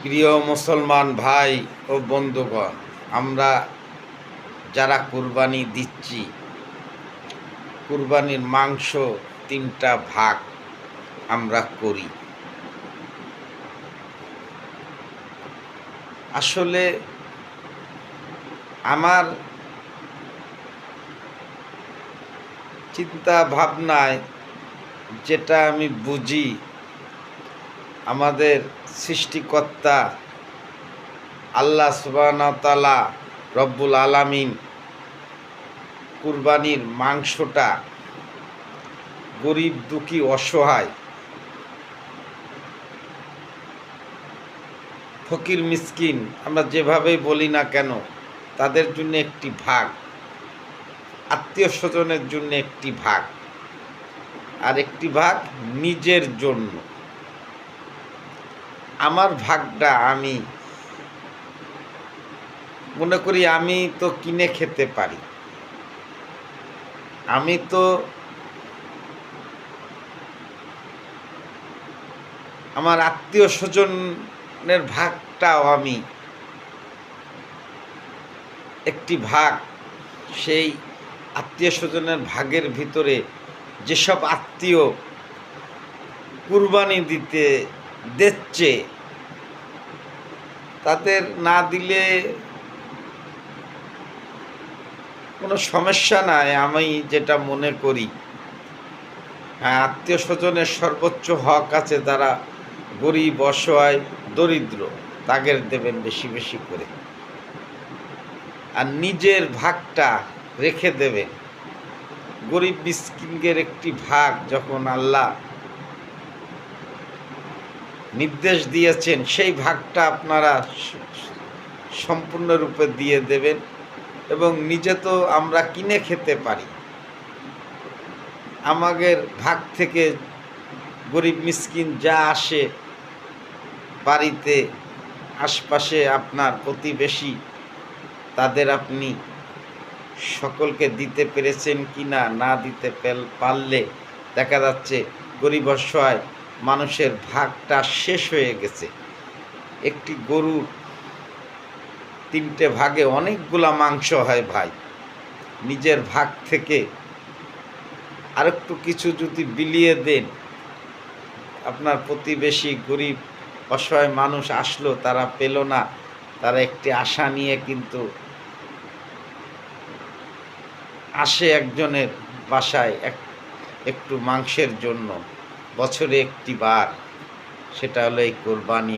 প্রিয় মুসলমান ভাই ও বন্ধুগণ, আমরা যারা কুরবানি দিচ্ছি, কুরবানির মাংস ৩টা ভাগ আমরা করি। আসলে আমার চিন্তা ভাবনায় যেটা আমি বুঝি, আমাদের সৃষ্টিকর্তা আল্লাহ সুবহানাহু ওয়া তাআলা রব্বুল আলামিন কুরবানির মাংসটা গরিব দুঃখী অসহায় ফকির মিসকিন আমরা যেভাবেই বলি না কেন, তাদের জন্য একটি ভাগ, আত্মীয় স্বজনের জন্য একটি ভাগ, আর একটি ভাগ নিজের জন্য। আমার ভাগটা আমি মনে করি আমি তো কিনে খেতে পারি, আমি তো আমার আত্মীয় স্বজনের ভাগটাও আমি একটি ভাগ, সেই আত্মীয় স্বজনের ভাগের ভিতরে যেসব আত্মীয় কুরবানি দিচ্ছে, তাদের না দিলে কোনো সমস্যা নাই। আমি যেটা মনে করি, হ্যাঁ, আত্মীয় স্বজনের সর্বোচ্চ হক আছে, তারা গরিব অসহায় দরিদ্র, তাদের দেবেন বেশি বেশি করে, আর নিজের ভাগটা রেখে দেবেন। গরিব মিসকিনের একটি ভাগ যখন আল্লাহ নির্দেশ দিয়েছেন, সেই ভাগটা আপনারা সম্পূর্ণরূপে দিয়ে দেবেন। এবং নিজে তো আমরা কিনে খেতে পারি, আমাদের ভাগ থেকে গরিব মিসকিন যা আসে বাড়িতে, আশপাশে আপনার প্রতিবেশী, তাদের আপনি সকলকে দিতে পেরেছেন কি না, না দিতে পারলে দেখা যাচ্ছে গরিব অসহায় মানুষের ভাগটা শেষ হয়ে গেছে। একটি গরুর 3টে ভাগে অনেকগুলা মাংস হয় ভাই। নিজের ভাগ থেকে আরেকটু কিছু যদি বিলিয়ে দেন, আপনার প্রতিবেশী গরিব অসহায় মানুষ আসলো, তারা পেল না, তারা একটি আশা নিয়ে কিন্তু আসে একজনের বাসায় একটু মাংসের জন্য, বছরে একটি বার, সেটা হলো এই কোরবানি।